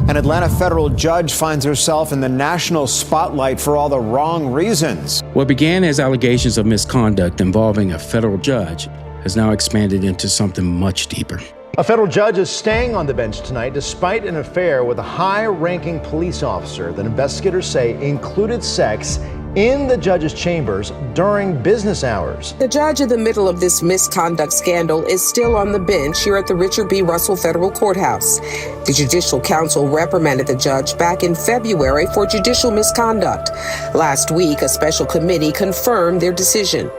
An Atlanta federal judge finds herself in the national spotlight for all the wrong reasons. What began as allegations of misconduct involving a federal judge has now expanded into something much deeper. A federal judge is staying on the bench tonight despite an affair with a high-ranking police officer that investigators say included sex in the judge's chambers during business hours. The judge in the middle of this misconduct scandal is still on the bench here at the Richard B. Russell Federal Courthouse. The Judicial Council reprimanded the judge back in February for judicial misconduct. Last week, a special committee confirmed their decision.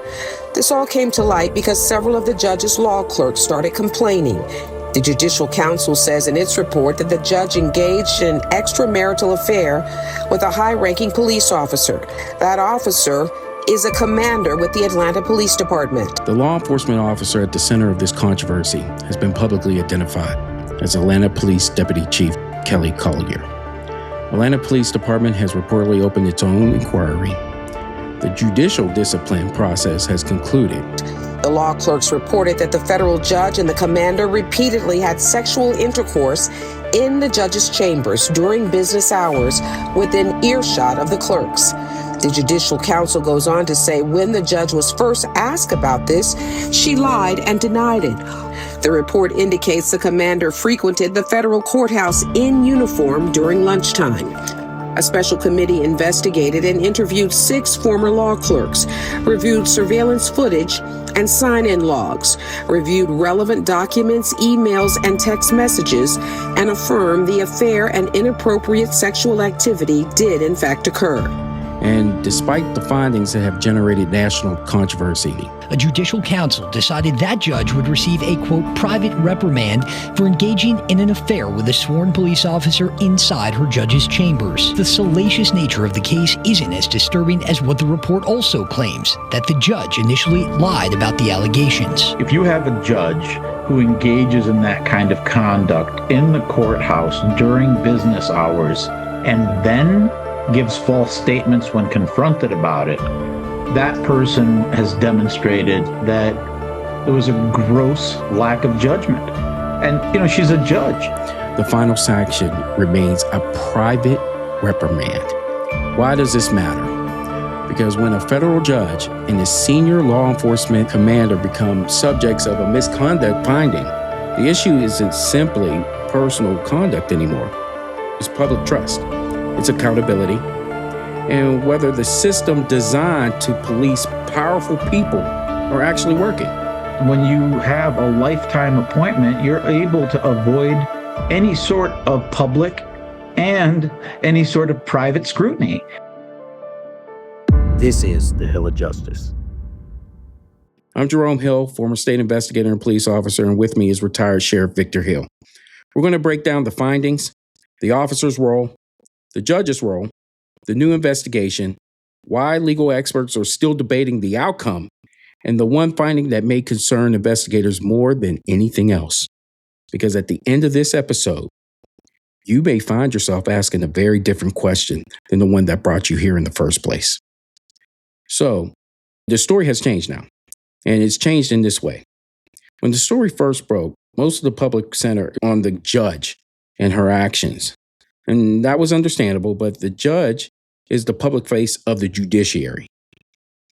This all came to light because several of the judge's law clerks started complaining. The Judicial Council says in its report that the judge engaged in an extramarital affair with a high-ranking police officer. That officer is a commander with the Atlanta Police Department. The law enforcement officer at the center of this controversy has been publicly identified as Atlanta Police Deputy Chief Kelly Collier. Atlanta Police Department has reportedly opened its own inquiry. The judicial discipline process has concluded. The law clerks reported that the federal judge and the commander repeatedly had sexual intercourse in the judge's chambers during business hours within earshot of the clerks. The Judicial Council goes on to say when the judge was first asked about this, she lied and denied it. The report indicates the commander frequented the federal courthouse in uniform during lunchtime. A special committee investigated and interviewed 6 former law clerks, reviewed surveillance footage and sign-in logs, reviewed relevant documents, emails, and text messages, and affirmed the affair and inappropriate sexual activity did in fact occur. And despite the findings that have generated national controversy, a judicial council decided that judge would receive a, quote, private reprimand for engaging in an affair with a sworn police officer inside her judge's chambers. The salacious nature of the case isn't as disturbing as what the report also claims, that the judge initially lied about the allegations. If you have a judge who engages in that kind of conduct in the courthouse during business hours and then gives false statements when confronted about it, that person has demonstrated that it was a gross lack of judgment. And, she's a judge. The final sanction remains a private reprimand. Why does this matter? Because when a federal judge and a senior law enforcement commander become subjects of a misconduct finding, the issue isn't simply personal conduct anymore. It's public trust. It's accountability, and whether the system designed to police powerful people are actually working. When you have a lifetime appointment, you're able to avoid any sort of public and any sort of private scrutiny. This is the Hill of Justice. I'm Jerome Hill, former state investigator and police officer, and with me is retired Sheriff Victor Hill. We're going to break down the findings, the officer's role, the judge's role, the new investigation, why legal experts are still debating the outcome, and the one finding that may concern investigators more than anything else. Because at the end of this episode, you may find yourself asking a very different question than the one that brought you here in the first place. So, the story has changed now, and it's changed in this way. When the story first broke, most of the public centered on the judge and her actions. And that was understandable, but the judge is the public face of the judiciary.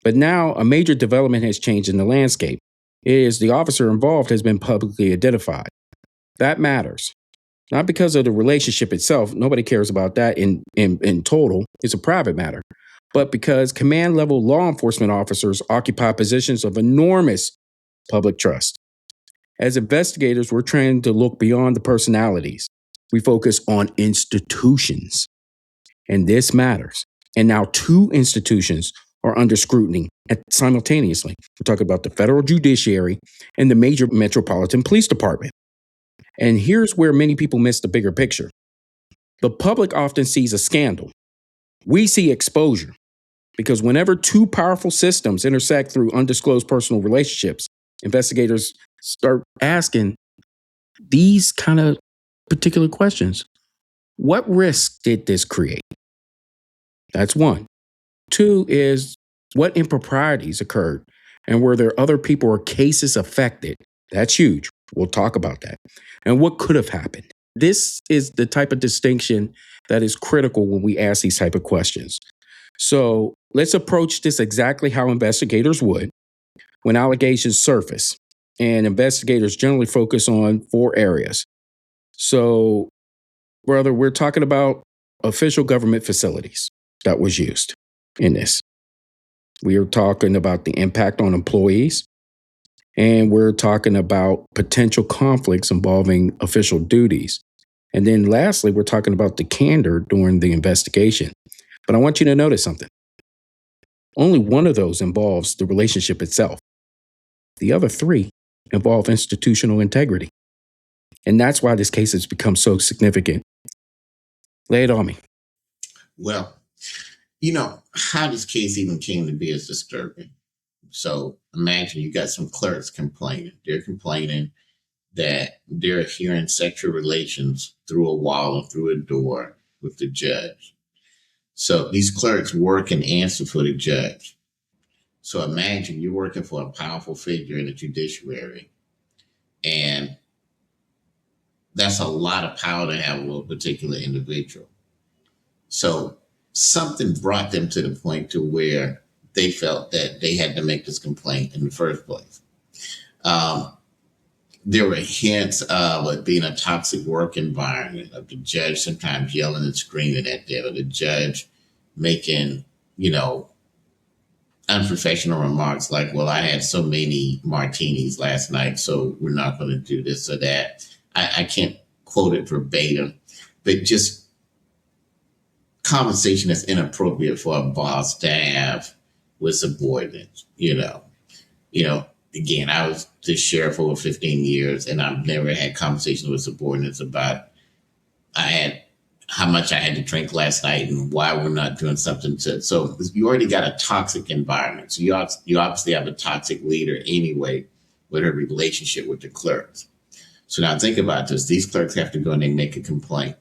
But now a major development has changed in the landscape. It is the officer involved has been publicly identified. That matters. Not because of the relationship itself, nobody cares about that in total, it's a private matter, but because command-level law enforcement officers occupy positions of enormous public trust. As investigators, we're trained to look beyond the personalities. We focus on institutions, and this matters. And now 2 institutions are under scrutiny simultaneously. We're talking about the federal judiciary and the major metropolitan police department. And here's where many people miss the bigger picture. The public often sees a scandal. We see exposure because whenever 2 powerful systems intersect through undisclosed personal relationships, investigators start asking these kind of particular questions. What risk did this create? That's 1. 2 is what improprieties occurred and were there other people or cases affected? That's huge. We'll talk about that. And what could have happened? This is the type of distinction that is critical when we ask these type of questions. So let's approach this exactly how investigators would when allegations surface. And investigators generally focus on 4 areas. So, brother, we're talking about official government facilities that was used in this. We are talking about the impact on employees. And we're talking about potential conflicts involving official duties. And then lastly, we're talking about the candor during the investigation. But I want you to notice something. Only one of those involves the relationship itself. The other 3 involve institutional integrity. And that's why this case has become so significant. Lay it on me. Well, how this case even came to be is disturbing. So imagine you got some clerks complaining. They're complaining that they're hearing sexual relations through a wall or through a door with the judge. So these clerks work and answer for the judge. So imagine you're working for a powerful figure in the judiciary, and that's a lot of power to have with a particular individual. So something brought them to the point to where they felt that they had to make this complaint in the first place. There were hints of it being a toxic work environment, of the judge sometimes yelling and screaming at them, or the judge making, unprofessional remarks like, well, I had so many martinis last night, so we're not going to do this or that. I can't quote it verbatim, but just conversation that's inappropriate for a boss to have with subordinates, Again, I was the sheriff over 15 years, and I've never had conversations with subordinates about how much I had to drink last night and why we're not doing something so you already got a toxic environment. So you obviously have a toxic leader anyway with her relationship with the clerks. So now think about this. These clerks have to go and they make a complaint.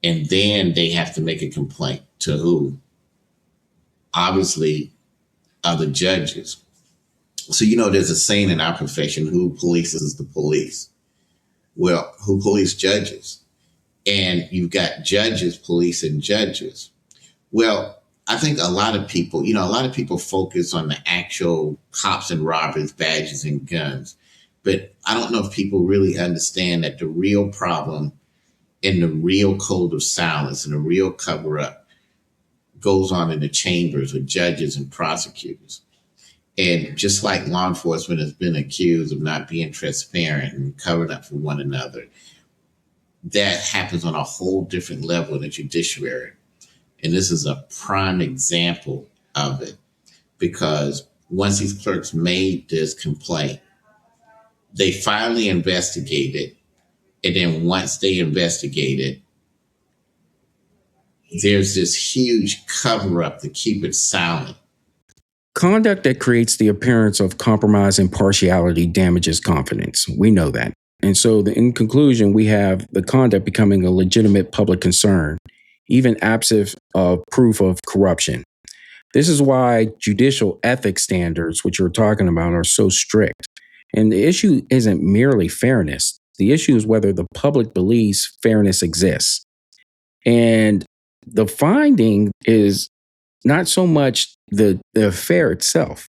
And then they have to make a complaint to who? Obviously, other judges. So, there's a saying in our profession, who polices the police? Well, who police judges? And you've got judges policing judges. Well, I think a lot of people focus on the actual cops and robbers, badges and guns. But I don't know if people really understand that the real problem and the real code of silence and the real cover-up goes on in the chambers with judges and prosecutors. And just like law enforcement has been accused of not being transparent and covering up for one another, that happens on a whole different level in the judiciary. And this is a prime example of it, because once these clerks made this complaint, they finally investigated. And then once they investigated, there's this huge cover up to keep it silent. Conduct that creates the appearance of compromise and partiality damages confidence. We know that. And so in conclusion, we have the conduct becoming a legitimate public concern, even absent of proof of corruption. This is why judicial ethics standards, which you're talking about, are so strict. And the issue isn't merely fairness. The issue is whether the public believes fairness exists. And the finding is not so much the affair itself.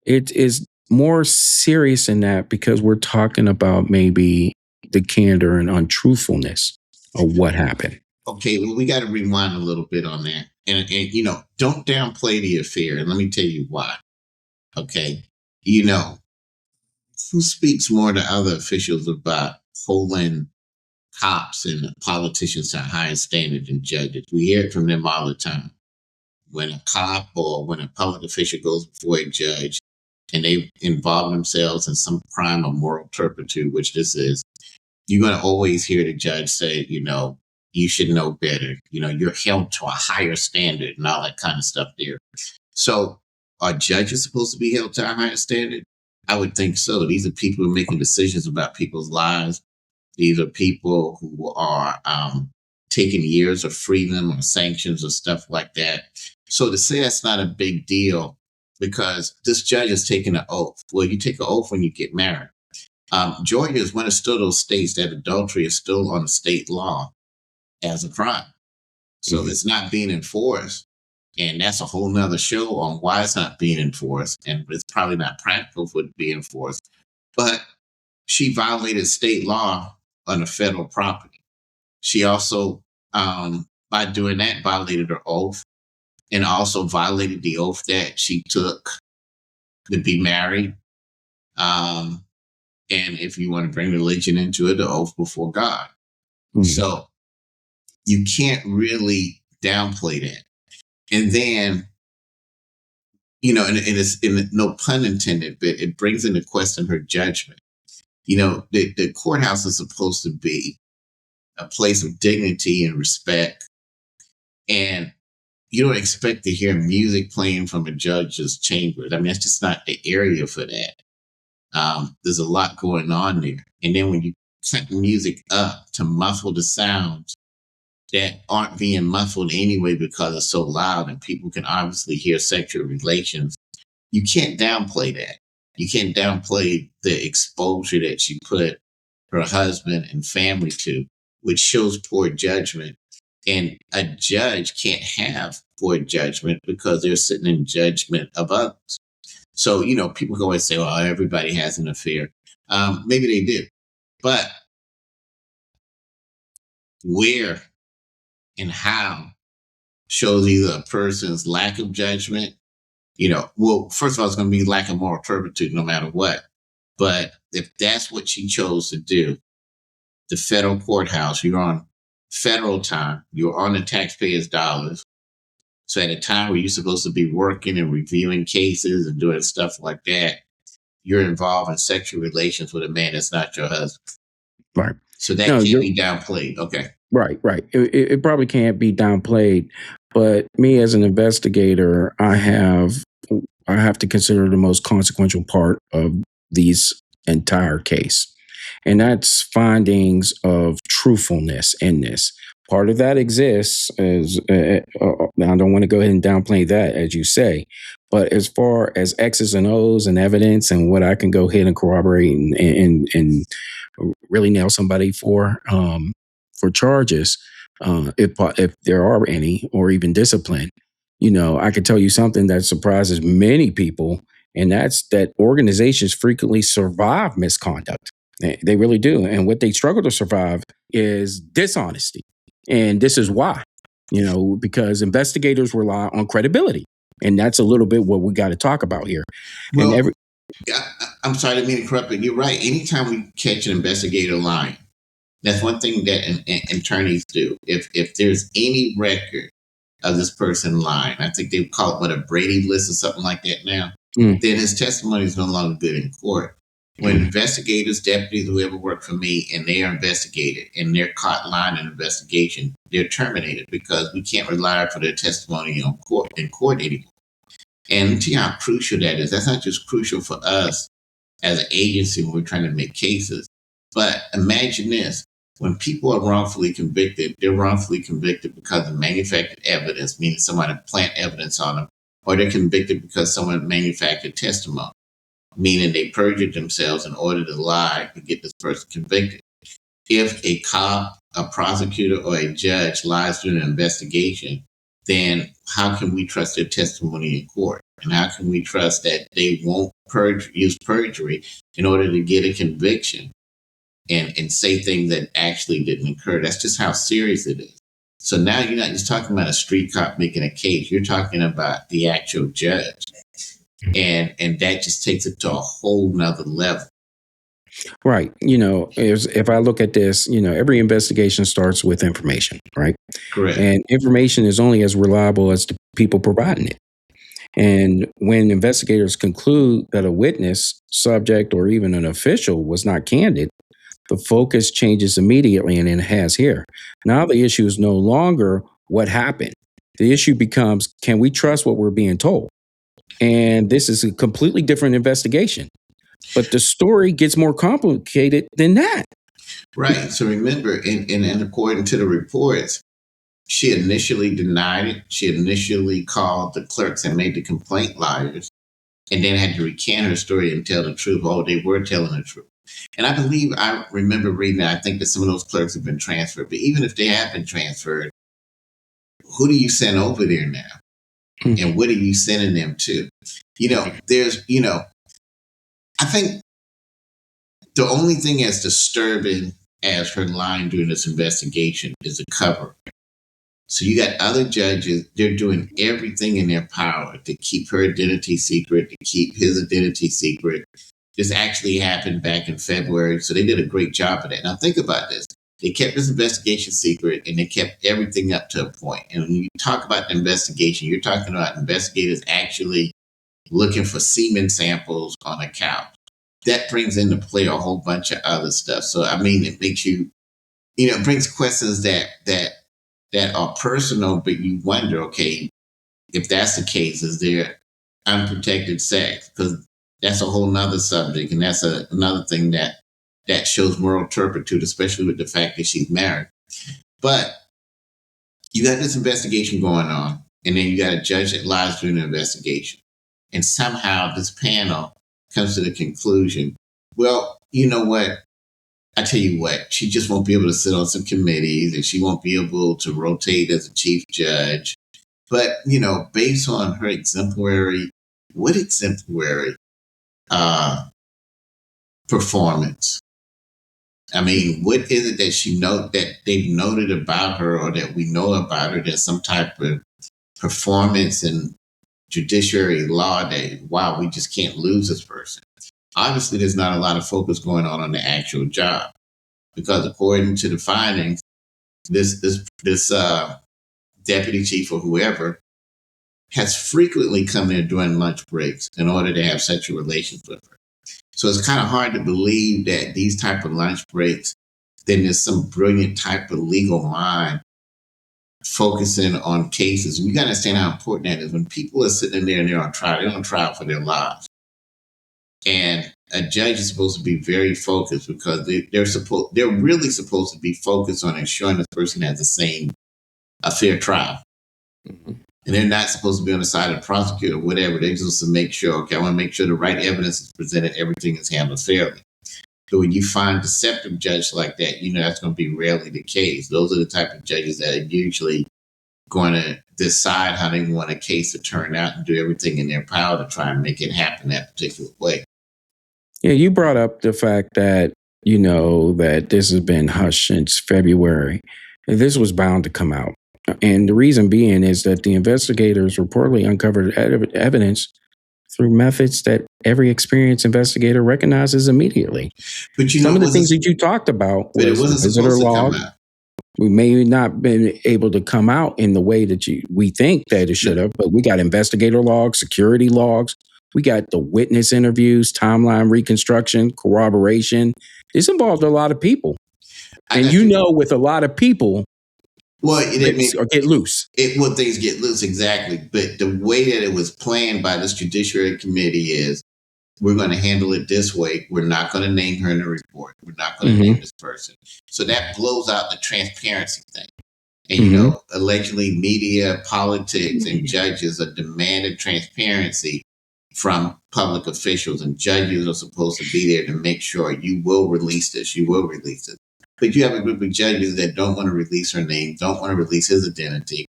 It is more serious than that, because we're talking about maybe the candor and untruthfulness of what happened. Okay, well, we got to rewind a little bit on that. And don't downplay the affair. And let me tell you why. Okay, who speaks more to other officials about holding cops and politicians to a higher standard than judges? We hear it from them all the time. When a cop or when a public official goes before a judge and they involve themselves in some crime of moral turpitude, which this is, you're going to always hear the judge say, you should know better. You're held to a higher standard and all that kind of stuff there. So are judges supposed to be held to a higher standard? I would think so. These are people who are making decisions about people's lives. These are people who are taking years of freedom or sanctions or stuff like that. So to say that's not a big deal because this judge is taking an oath. Well, you take an oath when you get married. Georgia is one of still those states that adultery is still on the state law as a crime. So it's not being enforced. And that's a whole nother show on why it's not being enforced. And it's probably not practical for it to be enforced. But she violated state law on the federal property. She also, by doing that, violated her oath and also violated the oath that she took to be married. And if you want to bring religion into it, the oath before God. So you can't really downplay that. And then, and it's no pun intended, but it brings into question her judgment. The courthouse is supposed to be a place of dignity and respect. And you don't expect to hear music playing from a judge's chamber. I mean, that's just not the area for that. There's a lot going on there. And then when you set the music up to muffle the sounds that aren't being muffled anyway because it's so loud and people can obviously hear sexual relations, you can't downplay that. You can't downplay the exposure that she put her husband and family to, which shows poor judgment. And a judge can't have poor judgment because they're sitting in judgment of others. So, people go and say, well, everybody has an affair. Maybe they do. But where and how shows either a person's lack of judgment. Well, first of all, it's going to be lack of moral turpitude no matter what. But if that's what she chose to do, the federal courthouse, you're on federal time, you're on the taxpayers' dollars. So at a time where you're supposed to be working and reviewing cases and doing stuff like that, you're involved in sexual relations with a man that's not your husband. Right. So that can't be downplayed. Okay. Right. It probably can't be downplayed. But me as an investigator, I have to consider the most consequential part of these entire case. And that's findings of truthfulness in this. Part of that exists as, I don't want to go ahead and downplay that, as you say, but as far as X's and O's and evidence and what I can go ahead and corroborate and really nail somebody for charges, if there are any, or even discipline, I could tell you something that surprises many people, and that's that organizations frequently survive misconduct. They really do. And what they struggle to survive is dishonesty. And this is why, because investigators rely on credibility. And that's a little bit what we got to talk about here. Well, and I'm sorry to mean to corrupt, but you're right. Anytime we catch an investigator lying, that's one thing that attorneys do. If there's any record of this person lying, I think they call it a Brady list or something like that now, then his testimony is no longer good in court. When investigators, deputies, whoever work for me, and they are investigated and they're caught lying in investigation, they're terminated because we can't rely for their testimony in court anymore. And see how crucial that is. That's not just crucial for us as an agency when we're trying to make cases, but imagine this. When people are wrongfully convicted, they're wrongfully convicted because of manufactured evidence, meaning somebody plant evidence on them, or they're convicted because someone manufactured testimony, meaning they perjured themselves in order to lie to get this person convicted. If a cop, a prosecutor, or a judge lies during an investigation, then how can we trust their testimony in court? And how can we trust that they won't use perjury in order to get a conviction and say things that actually didn't occur? That's just how serious it is. So now you're not just talking about a street cop making a case. You're talking about the actual judge. And that just takes it to a whole nother level. Right. If I look at this, every investigation starts with information, right? Correct. And information is only as reliable as the people providing it. And when investigators conclude that a witness, subject, or even an official was not candid, the focus changes immediately, and it has here. Now the issue is no longer what happened. The issue becomes, can we trust what we're being told? And this is a completely different investigation. But the story gets more complicated than that. Right. So remember, and according to the reports, she initially denied it. She initially called the clerks and made the complaint liars, and then had to recant her story and tell the truth. Oh, they were telling the truth. And I remember reading that. I think that some of those clerks have been transferred. But even if they have been transferred, who do you send over there now? Mm-hmm. And what are you sending them to? I think the only thing as disturbing as her lying during this investigation is a cover. So you got other judges, they're doing everything in their power to keep her identity secret, to keep his identity secret. This actually happened back in February, so they did a great job of that. Now think about this. They kept this investigation secret and they kept everything up to a point. And when you talk about the investigation, you're talking about investigators actually looking for semen samples on a couch. That brings into play a whole bunch of other stuff. So, I mean, it makes you, it brings questions that are personal, but you wonder, okay, if that's the case, is there unprotected sex? Because that's a whole nother subject. And that's another thing that shows moral turpitude, especially with the fact that she's married. But you got this investigation going on, and then you got a judge that lies during the investigation. And somehow this panel comes to the conclusion, well, you know what? I tell you what, she just won't be able to sit on some committees and she won't be able to rotate as a chief judge. But, based on her exemplary performance? I mean, what is it that they've noted about her or that we know about her? There's some type of performance in judiciary law that, wow, we just can't lose this person. Obviously, there's not a lot of focus going on the actual job because according to the findings, this deputy chief or whoever has frequently come in during lunch breaks in order to have sexual relations with her. So it's kind of hard to believe that these type of lunch breaks, then there's some brilliant type of legal mind focusing on cases. And you got to understand how important that is. When people are sitting there and they're on trial for their lives. And a judge is supposed to be very focused because they're really supposed to be focused on ensuring the person has a fair trial. Mm-hmm. And they're not supposed to be on the side of the prosecutor or whatever. They're supposed to make sure, okay, I want to make sure the right evidence is presented, everything is handled fairly. So when you find deceptive judges like that, that's going to be rarely the case. Those are the type of judges that are usually going to decide how they want a case to turn out and do everything in their power to try and make it happen that particular way. Yeah, you brought up the fact that, that this has been hushed since February. This was bound to come out. And the reason being is that the investigators reportedly uncovered evidence through methods that every experienced investigator recognizes immediately. But some of the things that you talked about was the visitor log. We may not been able to come out in the way that we think that it should have, but we got investigator logs, security logs. We got the witness interviews, timeline reconstruction, corroboration. This involved a lot of people. And with a lot of people, things get loose. Things get loose, exactly. But the way that it was planned by this Judiciary Committee is we're going to handle it this way. We're not going to name her in the report. We're not going to name this person. So that blows out the transparency thing. And, allegedly media, politics, and judges are demanding transparency from public officials, and judges are supposed to be there to make sure you will release this. You will release it. But you have a group of judges that don't want to release her name, don't want to release his identity.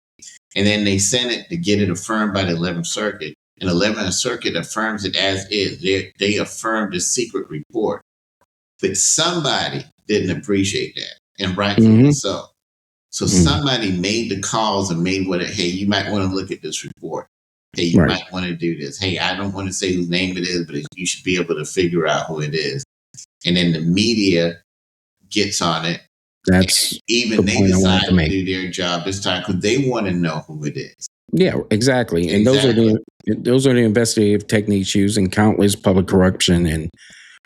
And then they send it to get it affirmed by the 11th Circuit. And the 11th Circuit affirms it as is. They affirmed the secret report. But somebody didn't appreciate that, and rightfully so. So somebody made the calls and made hey, you might want to look at this report. Hey, you might want to do this. Hey, I don't want to say whose name it is, but you should be able to figure out who it is. And then the media gets on it. That's even they decide to do their job this time because they want to know who it is. Yeah, exactly. And those are the investigative techniques used in countless public corruption and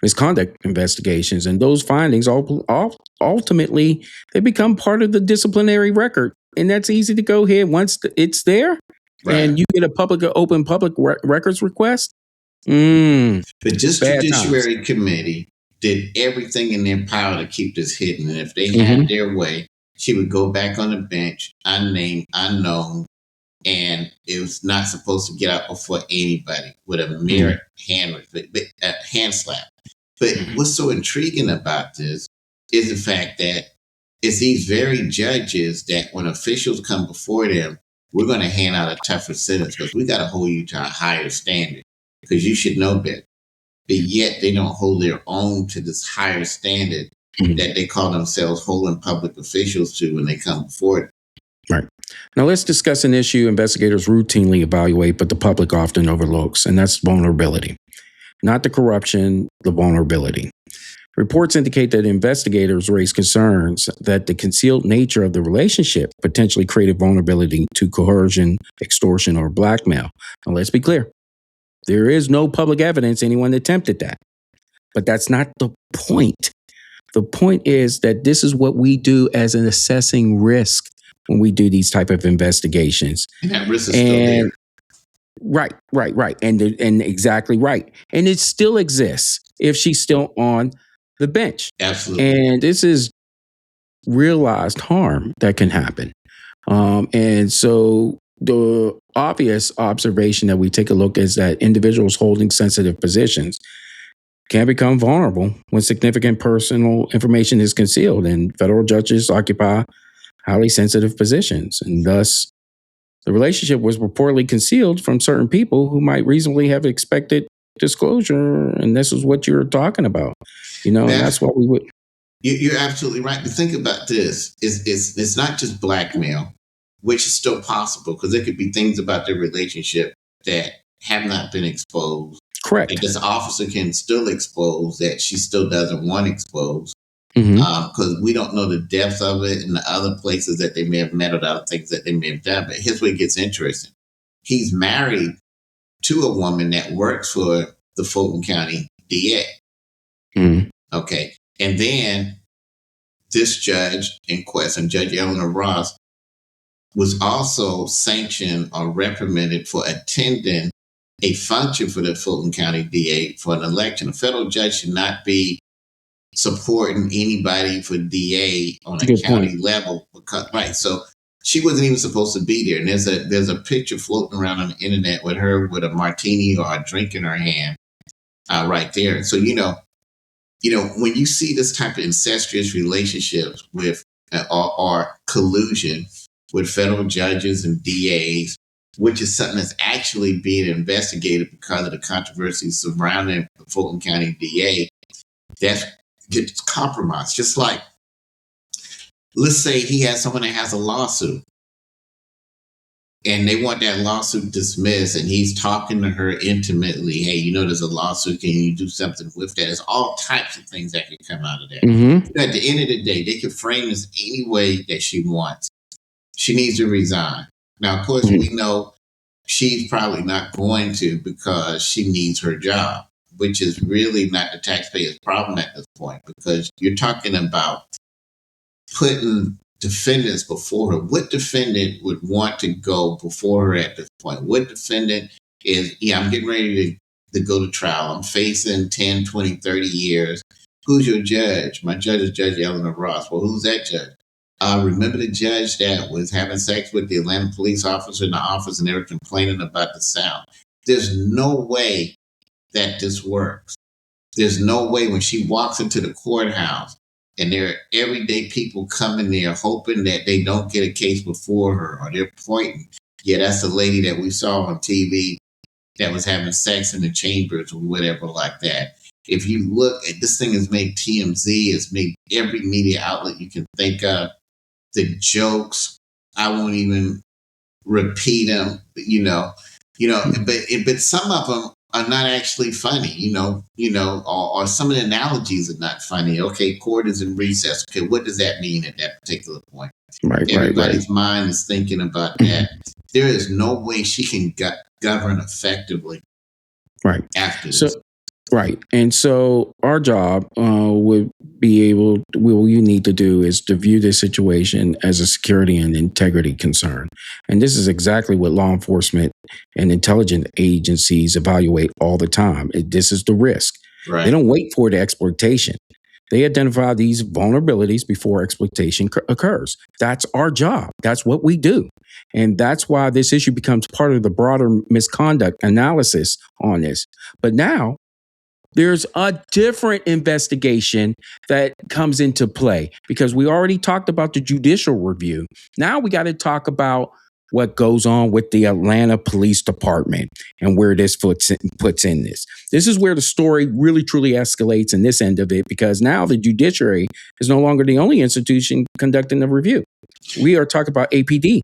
misconduct investigations. And those findings ultimately they become part of the disciplinary record, and that's easy to go ahead once it's there. Right. And you get a open public records request. But this Judiciary Committee did everything in their power to keep this hidden. And if they had their way, she would go back on the bench, unnamed, unknown, and it was not supposed to get out before anybody with a mere hand slap. But what's so intriguing about this is the fact that it's these very judges that when officials come before them, we're going to hand out a tougher sentence because we got to hold you to a higher standard because you should know better. But yet they don't hold their own to this higher standard that they call themselves holding public officials to when they come before them. Right. Now let's discuss an issue investigators routinely evaluate, but the public often overlooks, and that's vulnerability. Not the corruption, the vulnerability. Reports indicate that investigators raise concerns that the concealed nature of the relationship potentially created vulnerability to coercion, extortion, or blackmail. Now let's be clear. There is no public evidence anyone attempted that. But that's not the point. The point is that this is what we do as an assessing risk when we do these type of investigations. And that risk is still there. Right. And exactly right. And it still exists if she's still on the bench. Absolutely. And this is realized harm that can happen. And so the obvious observation that we take a look is that individuals holding sensitive positions can become vulnerable when significant personal information is concealed, and federal judges occupy highly sensitive positions. And thus, the relationship was reportedly concealed from certain people who might reasonably have expected disclosure. And this is what you're talking about. And that's what we would. You're absolutely right. To think about this it's not just blackmail, which is still possible because there could be things about their relationship that have not been exposed. Correct. And this officer can still expose that she still doesn't want exposed because we don't know the depth of it and the other places that they may have met or the other things that they may have done. But here's where it gets interesting. He's married to a woman that works for the Fulton County DA. Okay. And then this judge in question, Judge Eleanor Ross, was also sanctioned or reprimanded for attending a function for the Fulton County DA for an election. A federal judge should not be supporting anybody for DA on a county level. Because, so she wasn't even supposed to be there. And there's a picture floating around on the internet with her with a martini or a drink in her hand right there. So, when you see this type of incestuous relationships with or collusion with federal judges and DAs, which is something that's actually being investigated because of the controversy surrounding the Fulton County DA, that gets compromised. Just like, let's say he has someone that has a lawsuit and they want that lawsuit dismissed and he's talking to her intimately. Hey, there's a lawsuit. Can you do something with that? There's all types of things that can come out of that. At the end of the day, they can frame this any way that she wants. She needs to resign. Now, of course, we know she's probably not going to because she needs her job, which is really not the taxpayer's problem at this point because you're talking about putting defendants before her. What defendant would want to go before her at this point? What defendant is, I'm getting ready to go to trial. I'm facing 10, 20, 30 years. Who's your judge? My judge is Judge Eleanor Ross. Well, who's that judge? Remember the judge that was having sex with the Atlanta police officer in the office and they were complaining about the sound? There's no way that this works. There's no way when she walks into the courthouse and there are everyday people coming there hoping that they don't get a case before her or they're pointing. Yeah, that's the lady that we saw on TV that was having sex in the chambers or whatever like that. If you look at this thing has made TMZ, it's made every media outlet you can think of. The jokes, I won't even repeat them, but some of them are not actually funny, or some of the analogies are not funny. Okay, court is in recess. Okay, what does that mean at that particular point? Everybody's mind is thinking about that. There is no way she can govern effectively after this. Right. And so our job would be what you need to do is to view this situation as a security and integrity concern. And this is exactly what law enforcement and intelligence agencies evaluate all the time. This is the risk. Right. They don't wait for the exploitation. They identify these vulnerabilities before exploitation occurs. That's our job. That's what we do. And that's why this issue becomes part of the broader misconduct analysis on this. But now, There's a different investigation that comes into play because we already talked about the judicial review. Now we got to talk about what goes on with the Atlanta Police Department and where this puts in this. This is where the story really truly escalates in this end of it, because now the judiciary is no longer the only institution conducting the review. We are talking about APD,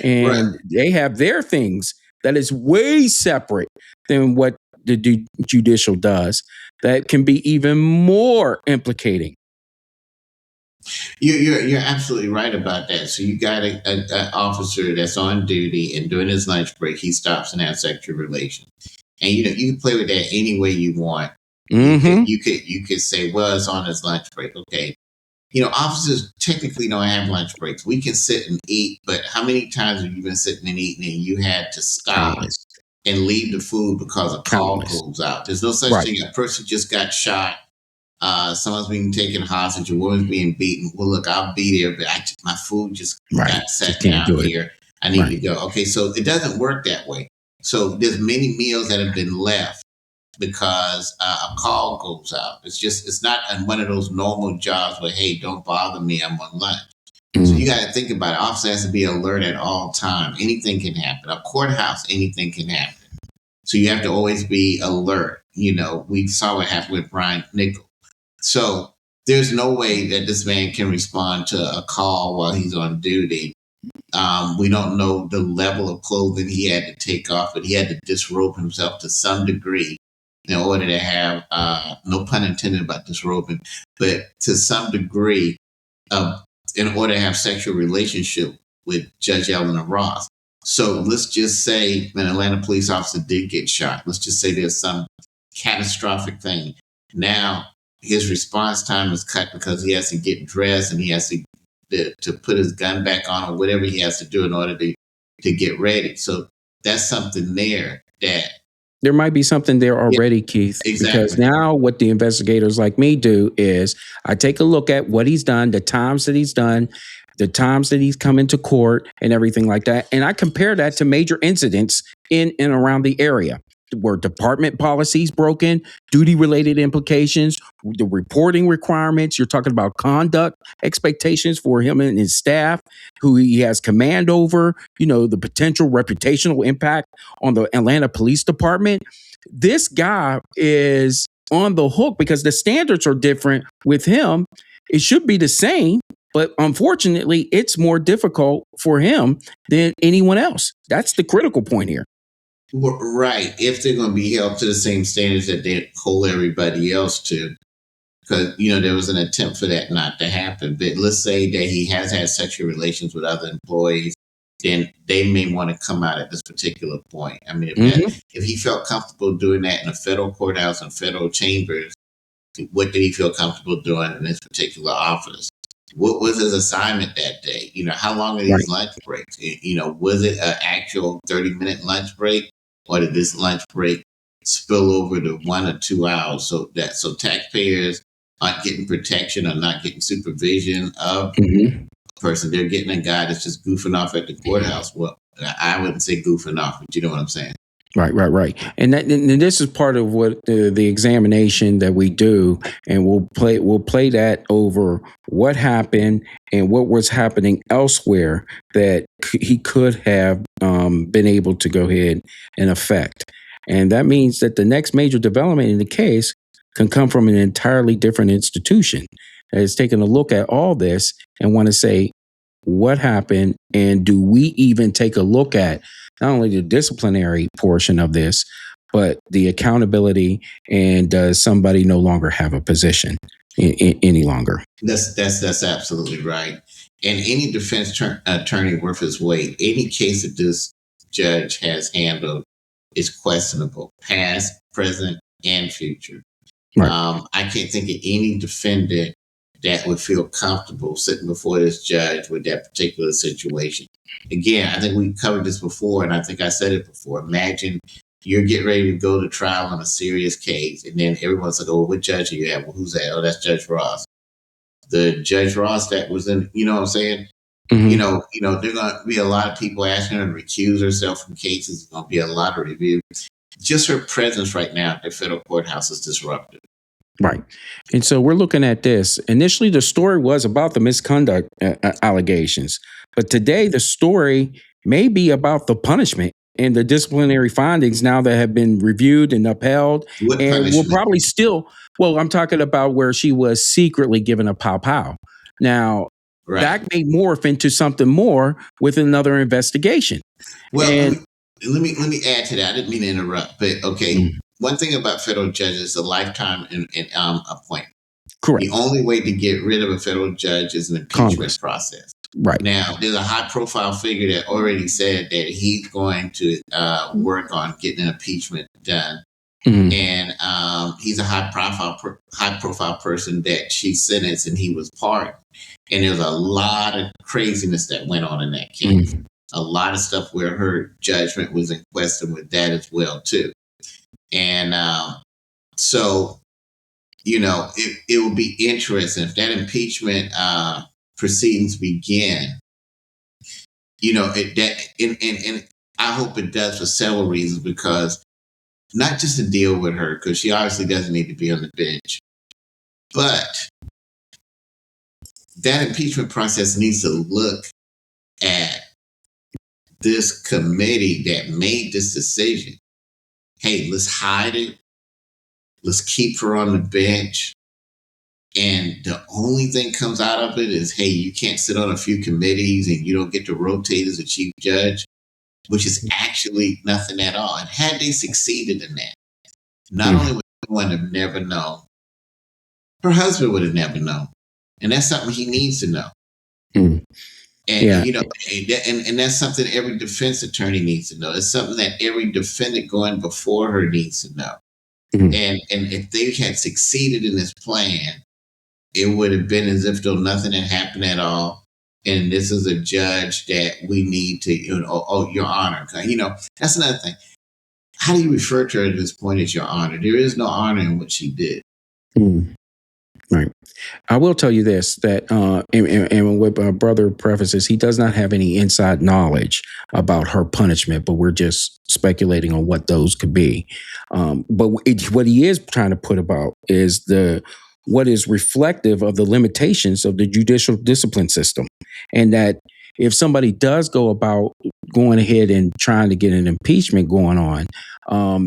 and they have their things that is way separate than what the judicial does, that can be even more implicating. You're absolutely right about that. So you got an officer that's on duty, and during his lunch break, he stops and has sexual relations. And you can play with that any way you want. Mm-hmm. You could say, well, it's on his lunch break. Okay. Officers technically don't have lunch breaks. We can sit and eat, but how many times have you been sitting and eating and you had to stop and leave the food because a call goes out? There's no such thing. A person just got shot. Someone's being taken hostage. A woman's being beaten. Well, look, I'll be there, but my food just got set down here. I need to go. Okay, so it doesn't work that way. So there's many meals that have been left because a call goes out. It's not one of those normal jobs where, hey, don't bother me, I'm on lunch. Mm-hmm. So you got to think about it. Officer has to be alert at all time. Anything can happen. A courthouse, anything can happen. So you have to always be alert. We saw what happened with Brian Nichols. So there's no way that this man can respond to a call while he's on duty. We don't know the level of clothing he had to take off, but he had to disrobe himself to some degree in order to have, no pun intended about disrobing, but to some degree, in order to have sexual relationship with Judge Eleanor Ross. So let's just say an Atlanta police officer did get shot. Let's just say there's some catastrophic thing. Now, his response time is cut because he has to get dressed and he has to put his gun back on or whatever he has to do in order to get ready. So that's something there that there might be something there already, Keith. Exactly. Because now what the investigators like me do is I take a look at what he's done, the times that he's done, the times that he's come into court and everything like that. And I compare that to major incidents in and around the area. Were department policies broken, duty-related implications, the reporting requirements. You're talking about conduct expectations for him and his staff, who he has command over, the potential reputational impact on the Atlanta Police Department. This guy is on the hook because the standards are different with him. It should be the same, but unfortunately, it's more difficult for him than anyone else. That's the critical point here. Right. If they're going to be held to the same standards that they hold everybody else to, because, there was an attempt for that not to happen. But let's say that he has had sexual relations with other employees, then they may want to come out at this particular point. I mean, if he felt comfortable doing that in a federal courthouse and federal chambers, what did he feel comfortable doing in this particular office? What was his assignment that day? How long are these lunch breaks? Was it an actual 30-minute lunch break? Or did this lunch break spill over to 1 or 2 hours? So taxpayers aren't getting protection or not getting supervision of a person. They're getting a guy that's just goofing off at the courthouse. Well, I wouldn't say goofing off, but you know what I'm saying? Right. And this is part of what the examination that we do, and we'll play that over what happened and what was happening elsewhere that he could have been able to go ahead and affect. And that means that the next major development in the case can come from an entirely different institution that has taken a look at all this and want to say, what happened, and do we even take a look at not only the disciplinary portion of this, but the accountability, and does somebody no longer have a position any longer? That's absolutely right. And any defense attorney worth his weight, any case that this judge has handled is questionable, past, present, and future. Right. I can't think of any defendant that would feel comfortable sitting before this judge with that particular situation. Again, I think we covered this before, and I think I said it before. Imagine you're getting ready to go to trial on a serious case, and then everyone's like, oh, what judge are you at? Well, who's that? Oh, that's Judge Ross. The Judge Ross that was in, you know what I'm saying? Mm-hmm. There are going to be a lot of people asking her to recuse herself from cases. There's going to be a lot of review. just her presence right now at the federal courthouse is disruptive. Right. And so we're looking at this. Initially, the story was about the misconduct allegations. But today, the story may be about the punishment and the disciplinary findings now that have been reviewed and upheld. What And punishment? we'll probably still, well, I'm talking about where she was secretly given a pow-pow. Now, Right. that may morph into something more with another investigation. Well, And let me add to that. I didn't mean to interrupt, but okay. One thing about federal judges is a lifetime appointment. correct. The only way to get rid of a federal judge is an impeachment process. Right. Now, there's a high-profile figure that already said that he's going to work on getting an impeachment done, and he's a high-profile person that she sentenced, and he was pardoned. And there's a lot of craziness that went on in that case. A lot of stuff where her judgment was in question with that as well too. And so, you know, it will be interesting if that impeachment proceedings begin. You know, and I hope it does for several reasons, because not just to deal with her, because she obviously doesn't need to be on the bench, but that impeachment process needs to look at this committee that made this decision. Hey, let's hide it. Let's keep her on the bench. And the only thing comes out of it is, hey, you can't sit on a few committees and you don't get to rotate as a chief judge, which is actually nothing at all. And had they succeeded in that, not only would anyone have never known, her husband would have never known. And that's something he needs to know. And, you know, and that's something every defense attorney needs to know. It's something that every defendant going before her needs to know. And if they had succeeded in this plan, it would have been as if though nothing had happened at all. And this is a judge that we need to, you know, oh, Your Honor. You know, that's another thing. How do you refer to her at this point as Your Honor? There is no honor in what she did. Right. I will tell you this, that, and what my brother prefaces, he does not have any inside knowledge about her punishment, but we're just speculating on what those could be. But what he is trying to put about is what is reflective of the limitations of the judicial discipline system. And that if somebody does go about going ahead and trying to get an impeachment going on,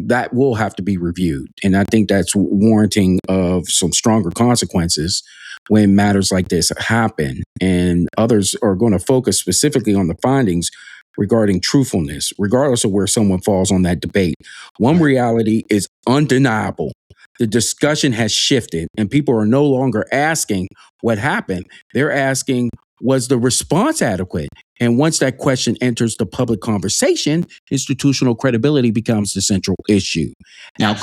that will have to be reviewed. And I think that's warranting of some stronger consequences when matters like this happen. And others are going to focus specifically on the findings regarding truthfulness, regardless of where someone falls on that debate. One reality is undeniable. The discussion has shifted, and people are no longer asking what happened. They're asking, was the response adequate? And once that question enters the public conversation, institutional credibility becomes the central issue. Now,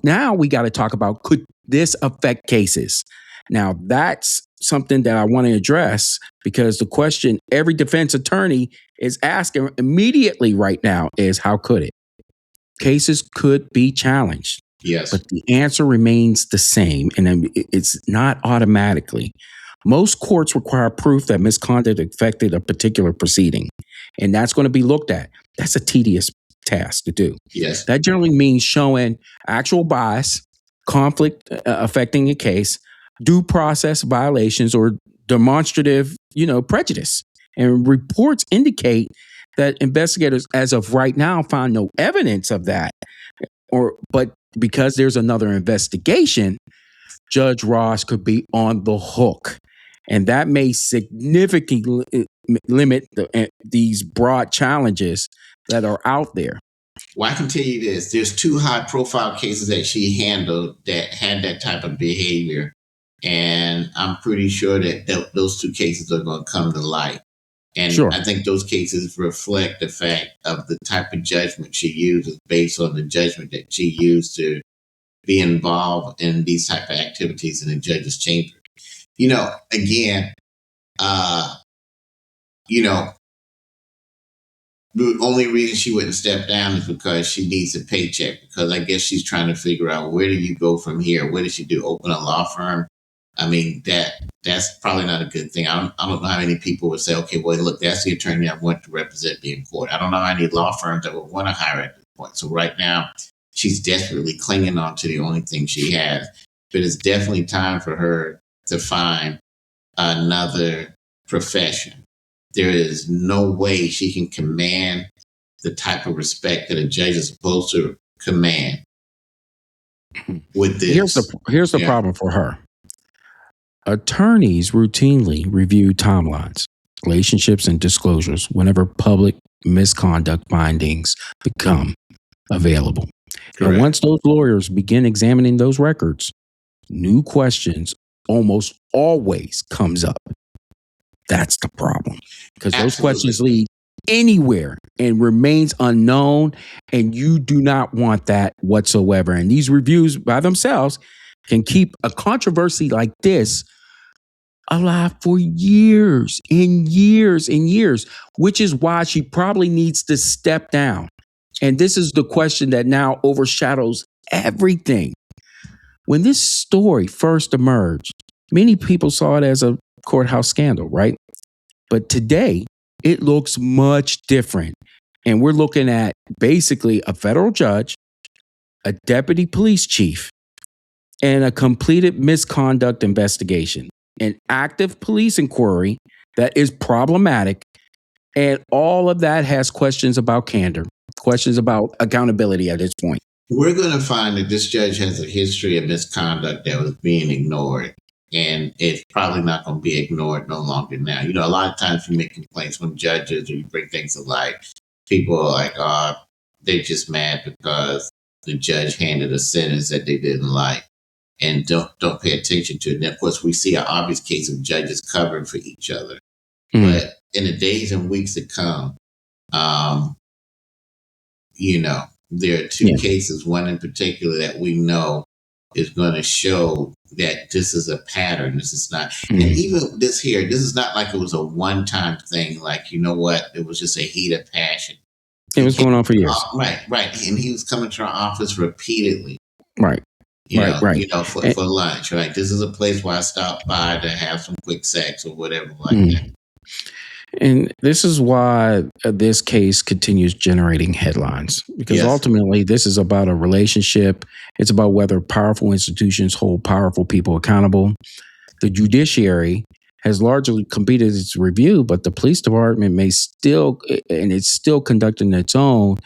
now we got to talk about, could this affect cases? Now, that's something that I want to address, because the question every defense attorney is asking immediately right now is, how could it? Cases could be challenged. Yes. But the answer remains the same, and it's not automatically. Most courts require proof that misconduct affected a particular proceeding, and that's going to be looked at. That's a tedious task to do. Yes. That generally means showing actual bias, conflict affecting a case, due process violations, or demonstrative, prejudice. And reports indicate that investigators, as of right now, found no evidence of that. But because there's another investigation, Judge Ross could be on the hook. And that may significantly limit these broad challenges that are out there. Well, I can tell you this. There's 2 high-profile cases that she handled that had that type of behavior. And I'm pretty sure that those 2 cases are going to come to light. And sure. I think those cases reflect the fact of the type of judgment she uses based on the judgment that she used to be involved in these type of activities in the judge's chamber. Again, the only reason she wouldn't step down is because she needs a paycheck, because I guess she's trying to figure out, where do you go from here? What does she do? Open a law firm? I mean, that's probably not a good thing. I don't know how many people would say, okay, well, look, that's the attorney I want to represent me in court. I don't know how many law firms that would want to hire point. So right now, she's desperately clinging on to the only thing she has. But it's definitely time for her to find another profession. There is no way she can command the type of respect that a judge is supposed to command with this. Here's the problem for her. Attorneys routinely review timelines, relationships, and disclosures whenever public misconduct findings become available. Correct. And once those lawyers begin examining those records, new questions almost always comes up. That's the problem. Because those questions lead anywhere and remains unknown, and you do not want that whatsoever. And these reviews by themselves can keep a controversy like this alive for years and years and years, which is why she probably needs to step down. And this is the question that now overshadows everything. When this story first emerged, many people saw it as a courthouse scandal, right? But today, it looks much different. And we're looking at basically a federal judge, a deputy police chief, and a completed misconduct investigation, an active police inquiry that is problematic. And all of that has questions about candor, questions about accountability at this point. We're going to find that this judge has a history of misconduct that was being ignored. And it's probably not going to be ignored no longer now. You know, a lot of times you make complaints when judges or you bring things to light. People are like, they're just mad because the judge handed a sentence that they didn't like and don't pay attention to it. And of course, we see an obvious case of judges covering for each other. But in the days and weeks to come, you know, there are two cases, one in particular that we know is going to show that this is a pattern. This is not, and even this is not like it was a one-time thing. Like, you know what? It was just a heat of passion. It was going on for years. Right. And he was coming to our office repeatedly. Right. You know, for lunch, right? This is a place where I stop by to have some quick sex or whatever like that. And this is why this case continues generating headlines, because ultimately this is about a relationship. It's about whether powerful institutions hold powerful people accountable. The judiciary has largely completed its review, but the police department may still, and it's still conducting its own.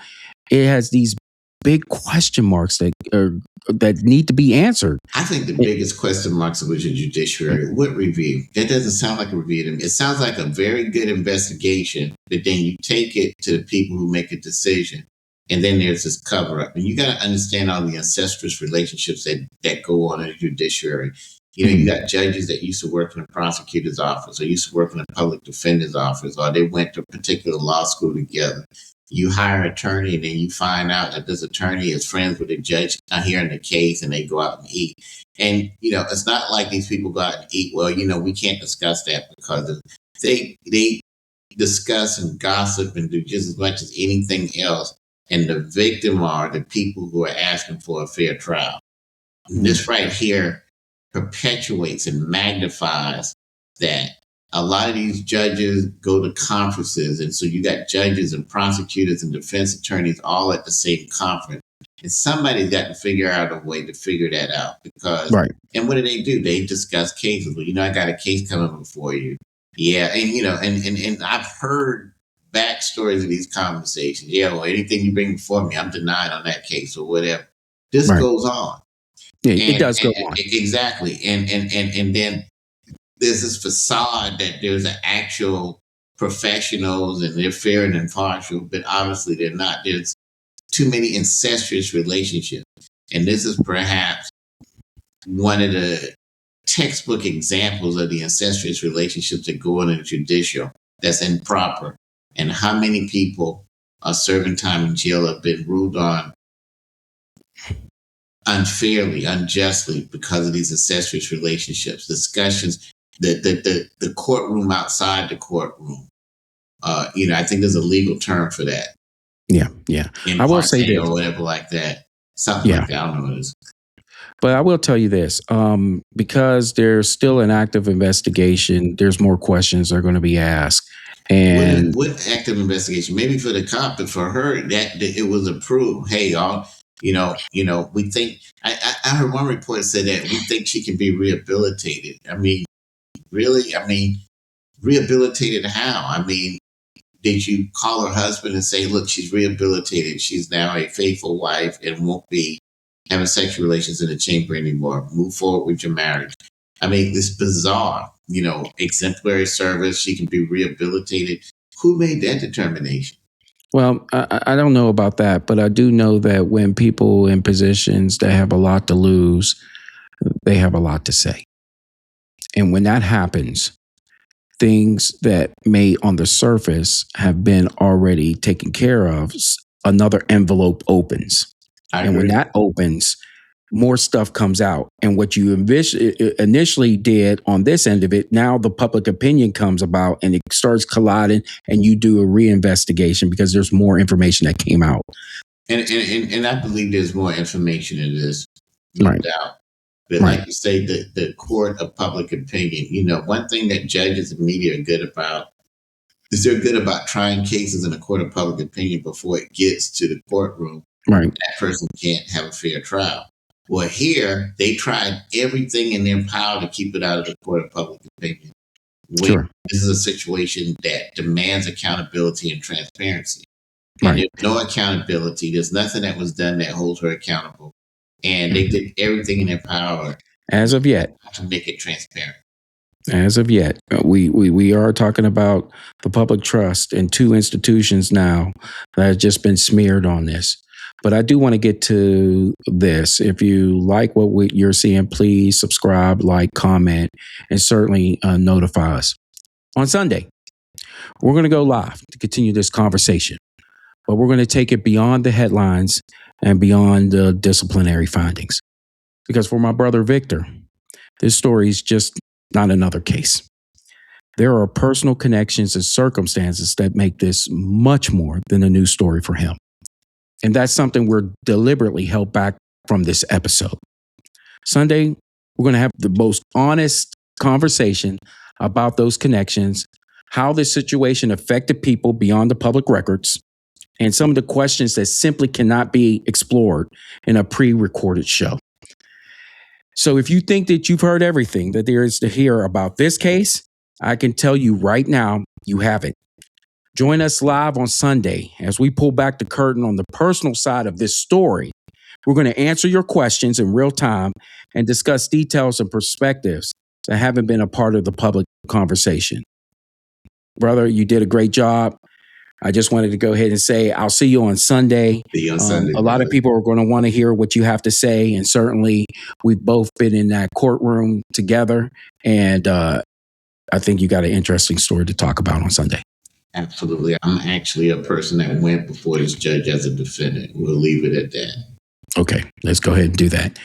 It has these big question marks that need to be answered. I think the biggest question marks with the judiciary, what review? That doesn't sound like a review to me. It sounds like a very good investigation, but then you take it to the people who make a decision, and then there's this cover-up. And you got to understand all the incestuous relationships that go on in the judiciary. You know, you got judges that used to work in a prosecutor's office or used to work in a public defender's office, or they went to a particular law school together. You hire an attorney and then you find out that this attorney is friends with the judge hearing the case, and they go out and eat. And, you know, it's not like these people go out and eat. Well, you know, we can't discuss that because they discuss and gossip and do just as much as anything else. And the victim are the people who are asking for a fair trial. And this right here perpetuates and magnifies that. A lot of these judges go to conferences, and so you got judges and prosecutors and defense attorneys all at the same conference. And somebody's got to figure out a way to figure that out, because, and what do? They discuss cases. Well, you know, I got a case coming before you. Yeah, and you know, and I've heard backstories of these conversations. Yeah, well, anything you bring before me, I'm denied on that case or whatever. This goes on. Yeah, it does go on. Exactly. And then there's this facade that there's an actual professionals and they're fair and impartial, but obviously they're not. There's too many incestuous relationships. And this is perhaps one of the textbook examples of the incestuous relationships that go on in the judicial that's improper. And how many people are serving time in jail have been ruled on unfairly, unjustly because of these incestuous relationships, discussions, the courtroom outside the courtroom. You know, I think there's a legal term for that. Yeah. I will say this. Or whatever like that. Something like that. I don't know what it is. But I will tell you this, because there's still an active investigation, there's more questions that are going to be asked. And with active investigation, maybe for the cop, but for her, that it was approved. Hey, y'all, we think. I heard one report said that we think she can be rehabilitated. I mean, really? I mean, rehabilitated how? I mean, did you call her husband and say, look, she's rehabilitated. She's now a faithful wife and won't be having sexual relations in the chamber anymore. Move forward with your marriage. I mean, it's bizarre. Exemplary service. She can be rehabilitated. Who made that determination? well, I don't know about that, but I do know that when people in positions that have a lot to lose, they have a lot to say. And when that happens, things that may on the surface have been already taken care of, another envelope opens. And when that opens, more stuff comes out. And what you initially did on this end of it, now the public opinion comes about and it starts colliding and you do a reinvestigation because there's more information that came out. And I believe there's more information in this, no doubt. But like you say, the court of public opinion, one thing that judges and media are good about is they're good about trying cases in a court of public opinion before it gets to the courtroom. Right. That person can't have a fair trial. Well, here, they tried everything in their power to keep it out of the court of public opinion. This is a situation that demands accountability and transparency. And there's no accountability. There's nothing that was done that holds her accountable. And they did everything in their power as of yet to make it transparent. As of yet, we are talking about the public trust in two institutions now that have just been smeared on this. But I do want to get to this. If you like what you're seeing, please subscribe, like, comment, and certainly notify us. On Sunday, we're going to go live to continue this conversation, but we're going to take it beyond the headlines and beyond the disciplinary findings. Because for my brother Victor, this story is just not another case. There are personal connections and circumstances that make this much more than a news story for him. And that's something we're deliberately held back from this episode. Sunday, we're going to have the most honest conversation about those connections, how this situation affected people beyond the public records, and some of the questions that simply cannot be explored in a pre-recorded show. So if you think that you've heard everything that there is to hear about this case, I can tell you right now, you haven't. Join us live on Sunday as we pull back the curtain on the personal side of this story. We're going to answer your questions in real time and discuss details and perspectives that haven't been a part of the public conversation. Brother, you did a great job. I just wanted to go ahead and say, I'll see you on Sunday. See you on Sunday. A lot of people are going to want to hear what you have to say. And certainly we've both been in that courtroom together. And I think you got an interesting story to talk about on Sunday. Absolutely. I'm actually a person that went before this judge as a defendant. We'll leave it at that. Okay, let's go ahead and do that.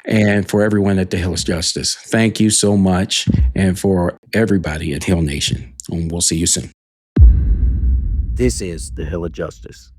And for everyone at the Hill of Justice, thank you so much. And for everybody at Hill Nation, and we'll see you soon. This is the Hill of Justice.